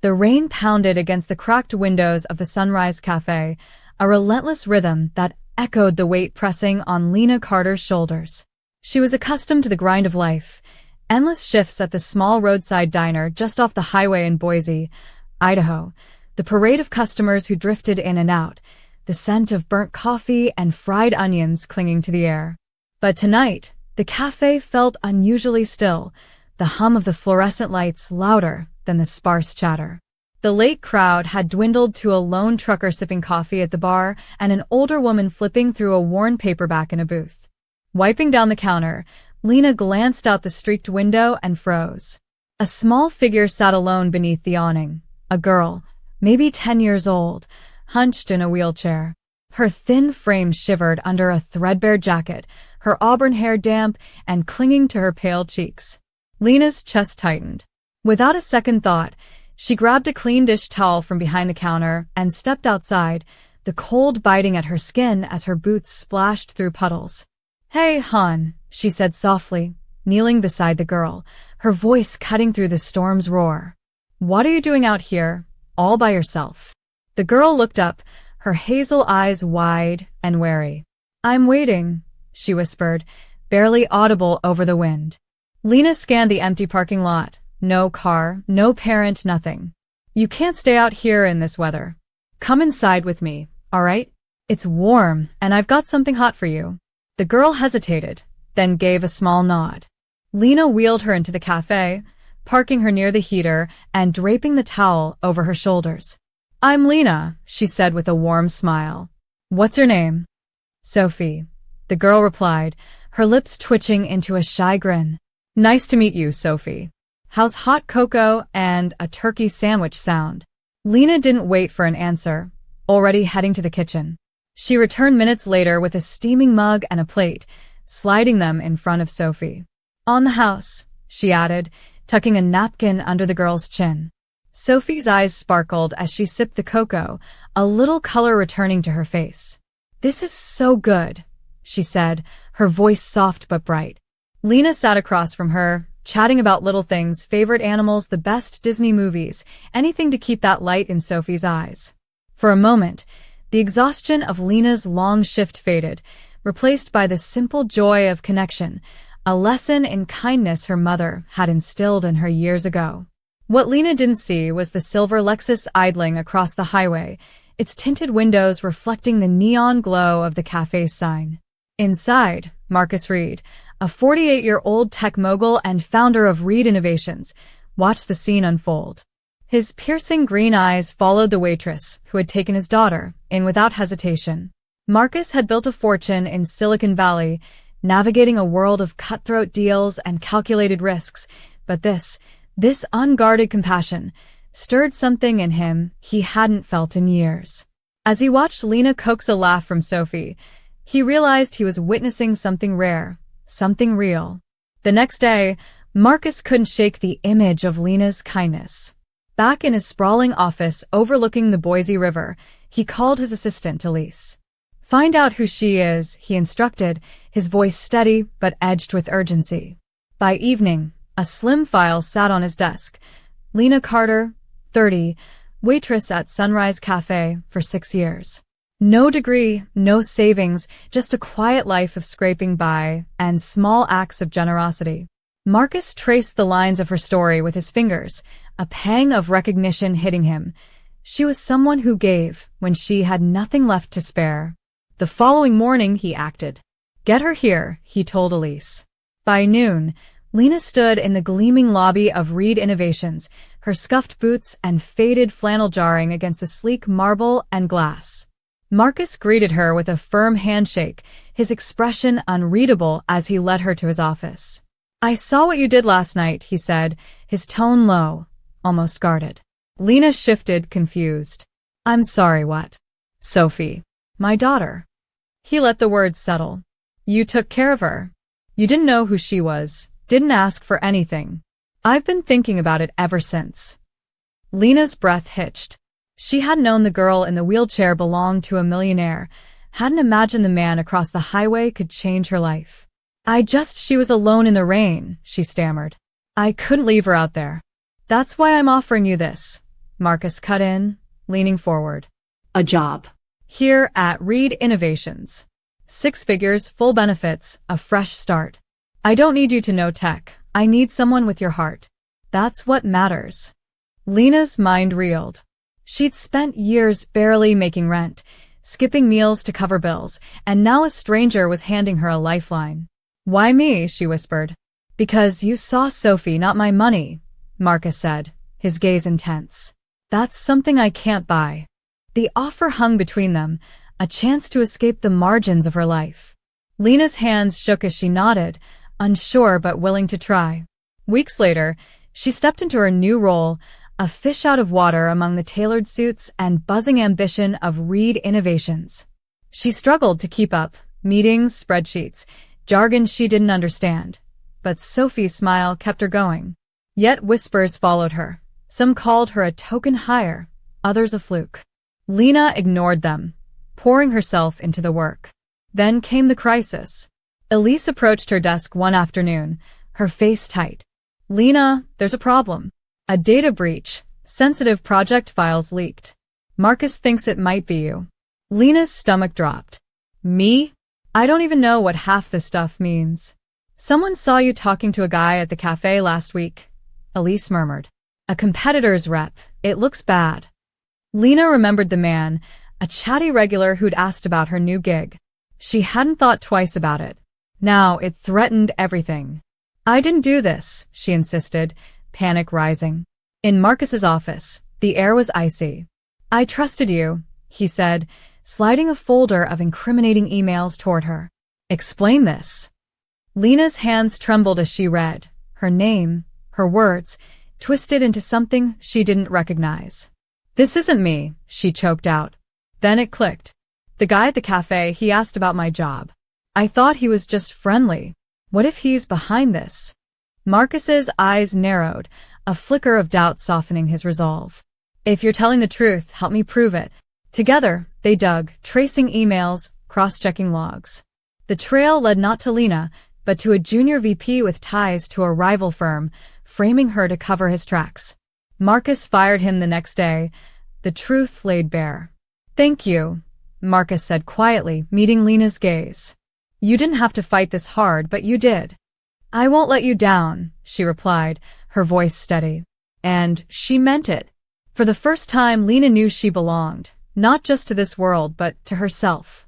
The rain pounded against the cracked windows of the Sunrise Café, a relentless rhythm that echoed the weight pressing on Lena Carter's shoulders. She was accustomed to the grind of life, endless shifts at the small roadside diner just off the highway in Boise, Idaho, the parade of customers who drifted in and out, the scent of burnt coffee and fried onions clinging to the air. But tonight, the cafe felt unusually still, the hum of the fluorescent lights louder than the sparse chatter. The late crowd had dwindled to a lone trucker sipping coffee at the bar and an older woman flipping through a worn paperback in a booth. Wiping down the counter, Lena glanced out the streaked window and froze. A small figure sat alone beneath the awning, a girl, maybe 10 years old, hunched in a wheelchair. Her thin frame shivered under a threadbare jacket, her auburn hair damp and clinging to her pale cheeks. Lena's chest tightened. Without a second thought, she grabbed a clean dish towel from behind the counter and stepped outside, the cold biting at her skin as her boots splashed through puddles. "Hey, hon," she said softly, kneeling beside the girl, her voice cutting through the storm's roar. "What are you doing out here, all by yourself?" The girl looked up, her hazel eyes wide and wary. "I'm waiting," she whispered, barely audible over the wind. Lena scanned the empty parking lot. No car, no parent, nothing. "You can't stay out here in this weather. Come inside with me, all right? It's warm, and I've got something hot for you." The girl hesitated, then gave a small nod. Lena wheeled her into the cafe, parking her near the heater and draping the towel over her shoulders. "I'm Lena," she said with a warm smile. "What's your name?" "Sophie," the girl replied, her lips twitching into a shy grin. "Nice to meet you, Sophie. How's hot cocoa and a turkey sandwich sound?" Lena didn't wait for an answer, already heading to the kitchen. She returned minutes later with a steaming mug and a plate, sliding them in front of Sophie. "On the house," she added, tucking a napkin under the girl's chin. Sophie's eyes sparkled as she sipped the cocoa, a little color returning to her face. "This is so good," she said, her voice soft but bright. Lena sat across from her, chatting about little things, favorite animals, the best Disney movies, anything to keep that light in Sophie's eyes. For a moment, the exhaustion of Lena's long shift faded, replaced by the simple joy of connection, a lesson in kindness her mother had instilled in her years ago. What Lena didn't see was the silver Lexus idling across the highway, its tinted windows reflecting the neon glow of the cafe's sign. Inside, Marcus Reid, a 48-year-old tech mogul and founder of Reid Innovations, watched the scene unfold. His piercing green eyes followed the waitress, who had taken his daughter, in without hesitation. Marcus had built a fortune in Silicon Valley, navigating a world of cutthroat deals and calculated risks, but this unguarded compassion stirred something in him he hadn't felt in years. As he watched Lena coax a laugh from Sophie, he realized he was witnessing something rare, something real. The next day, Marcus couldn't shake the image of Lena's kindness. Back in his sprawling office overlooking the Boise River, he called his assistant, Elise. "Find out who she is," he instructed, his voice steady but edged with urgency. By evening, a slim file sat on his desk. Lena Carter, 30, waitress at Sunrise Café for 6 years. No degree, no savings, just a quiet life of scraping by and small acts of generosity. Marcus traced the lines of her story with his fingers, a pang of recognition hitting him. She was someone who gave when she had nothing left to spare. The following morning he acted. "Get her here," he told Elise. By noon, Lena stood in the gleaming lobby of Reid Innovations, her scuffed boots and faded flannel jarring against the sleek marble and glass. Marcus greeted her with a firm handshake, his expression unreadable as he led her to his office. "I saw what you did last night," he said, his tone low, almost guarded. Lena shifted, confused. "I'm sorry, what?" "Sophie. My daughter." He let the words settle. "You took care of her. You didn't know who she was, didn't ask for anything. I've been thinking about it ever since." Lena's breath hitched. She had known the girl in the wheelchair belonged to a millionaire, hadn't imagined the man across the highway could change her life. She was alone in the rain," she stammered. "I couldn't leave her out there. That's why I'm offering you this. Marcus cut in, leaning forward. A job. Here at Reid Innovations. 6 figures, full benefits, a fresh start. I don't need you to know tech. I need someone with your heart. That's what matters. Lena's mind reeled. She'd spent years barely making rent, skipping meals to cover bills, and now a stranger was handing her a lifeline. Why me? She whispered. Because you saw Sophie, not my money, Marcus said, his gaze intense. That's something I can't buy. The offer hung between them, a chance to escape the margins of her life. Lena's hands shook as she nodded, unsure but willing to try. Weeks later, she stepped into her new role, a fish out of water among the tailored suits and buzzing ambition of Reid Innovations. She struggled to keep up, meetings, spreadsheets, jargon she didn't understand. But Sophie's smile kept her going. Yet whispers followed her. Some called her a token hire, others a fluke. Lena ignored them, pouring herself into the work. Then came the crisis. Elise approached her desk one afternoon, her face tight. Lena, there's a problem. A data breach. Sensitive project files leaked. Marcus thinks it might be you. Lena's stomach dropped. Me? I don't even know what half this stuff means. Someone saw you talking to a guy at the café last week, Elise murmured. A competitor's rep. It looks bad. Lena remembered the man, a chatty regular who'd asked about her new gig. She hadn't thought twice about it. Now it threatened everything. I didn't do this, she insisted, panic rising. In Marcus's office, the air was icy. I trusted you, he said, sliding a folder of incriminating emails toward her. Explain this. Lena's hands trembled as she read, her name, her words, twisted into something she didn't recognize. This isn't me, she choked out. Then it clicked. The guy at the cafe, he asked about my job. I thought he was just friendly. What if he's behind this? Marcus's eyes narrowed, a flicker of doubt softening his resolve. If you're telling the truth, help me prove it. Together, they dug, tracing emails, cross-checking logs. The trail led not to Lena, but to a junior VP with ties to a rival firm, framing her to cover his tracks. Marcus fired him the next day. The truth laid bare. Thank you, Marcus said quietly, meeting Lena's gaze. You didn't have to fight this hard, but you did. I won't let you down, she replied, her voice steady. And she meant it. For the first time, Lena knew she belonged, not just to this world, but to herself.